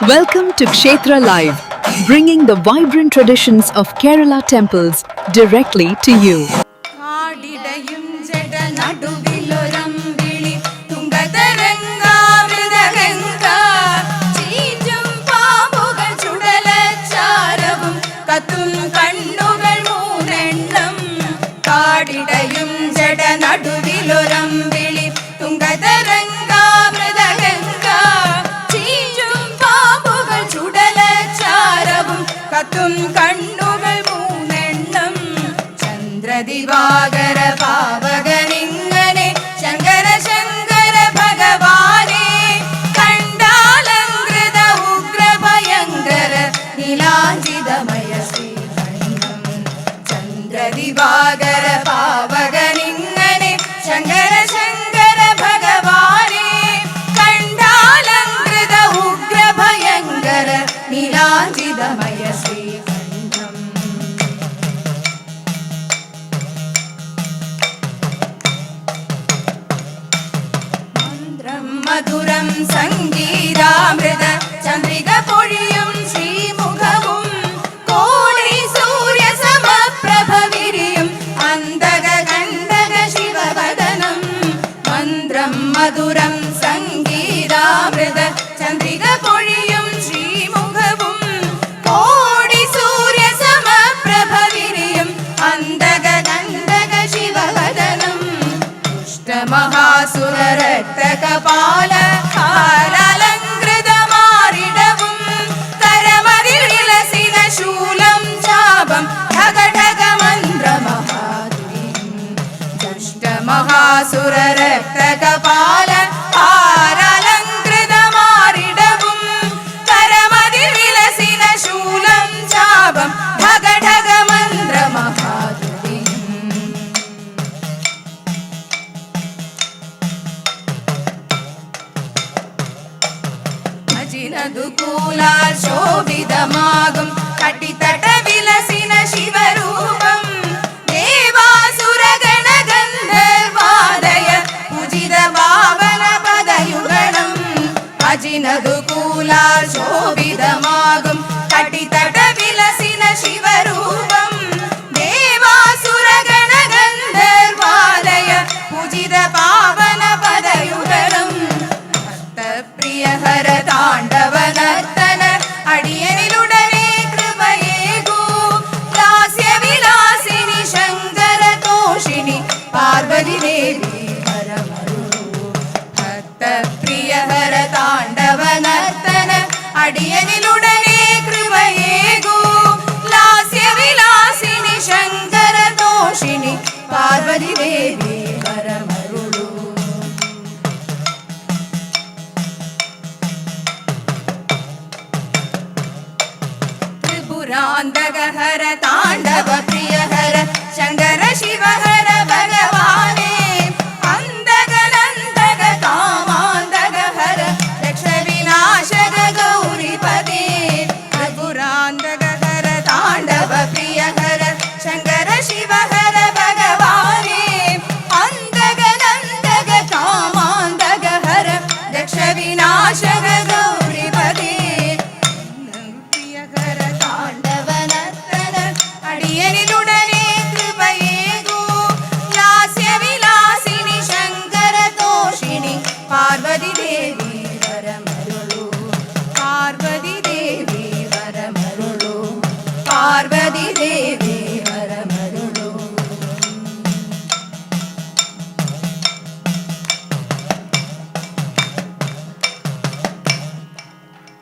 Welcome to Kshetra Live, bringing the vibrant traditions of Kerala temples directly to you. Divakara പാവകനിങ്ങനെ Shankara Shankara ഭഗവാനെ കണ്ടാലങ്കൃത ഉഗ്രഭയങ്കര നീലാഞ്ചിതമയ ശ്രീകണ്ഠം ചന്ദ്രദിവാകര പാവകനിങ്ങനെ ശങ്കര ശങ്കര ഭഗവാനെ കണ്ടാലങ്കൃത ഉഗ്രഭയങ്കര നീലാഞ്ചിതമയ ശ്രീകണ്ഠം മധുരം സംഗീതാമൃത ചന്ദ്രിക പൊഴിയും ശ്രീമുഖവും കോടി സൂര്യ സമപ്രഭ വിരിയും അന്തക കണ്ടക ശിവവദനം മന്ത്രം മധുരം സംഗീതാമൃത ചന്ദ്രിക പൊഴിയും ശ്രീമുഖവും കോടി സൂര്യ സമപ്രഭ വിരിയും അന്തക കണ്ടക ശിവവദനം മഹാസുരരക്തകപാല ഹാരാലങ്കൃതമാരിടവും കരമതിൽ വിലസിന ശൂലം ചാപം ഠഗഠഗ മന്ത്രമഹാതുരിയും ദുഷ്ടമഹാസുരരക്തകപാല ഹാരാലങ്കൃതമാരിടവും കരമതിൽ വിലസിന ശൂലം ചാപം ഠഗഠഗ മന്ത്രമഹാതുരിയും ുകൂലാൽ ശോഭിതമാകും കട്ടിത്തട്ട വിലസിന ശിവരൂപം ദേവാസുരഗണ ഗന്ധർവാദയ പൂജിത പാവന പദയുഗണം അജിനതുകൂലാൽ ശോഭിതമാകും കട്ടിത്തട്ട വിലസിന ശിവരൂപം ദേവാസുരഗണ ഗന്ധർവാദയ പൂജിത പാവന പദയുഗണം പ്രിയഹര താണ്ഡവനർത്തന അടിയനിലുടനെ കൃപയേകൂ ലാസ്യവിലാസിനി ശങ്കര തോഷിണി പാർവതി ദേവി ഹരമരുളൂ ഭക്ത പ്രിയഹര താണ്ഡവനർത്തന അടിയനിലുടനെ കൃപയേകൂ ലാസ്യവിലാസിനി ശങ്കര തോഷിണി പാർവതി ദേവി ഹരമരുളൂ ാന്തകഹര താണ്ഡവ പ്രിയഹര ശങ്കര ശിവഹര ഭഗവാനേ അന്തകനന്തക കാമാന്തകഹര രക്ഷവിനാശക ഗൗരിപദേ ത്രിപുരാന്തകഹര താണ്ഡവ പ്രിയഹര ശങ്കര ശിവഹര ഭഗവാനേ അന്തകനന്തക കാമാന്തകഹര രക്ഷവിനാശക ഗൗരിപദേ അടിയനിലുടനെ കൃപയേകൂ ലാസ്യവിലാസിനി ശങ്കര തോഷിണി പാർവതി ദേവി വരമരുളൂ പാർവതി ദേവി വരമരുളൂ പാർവതി ദേവി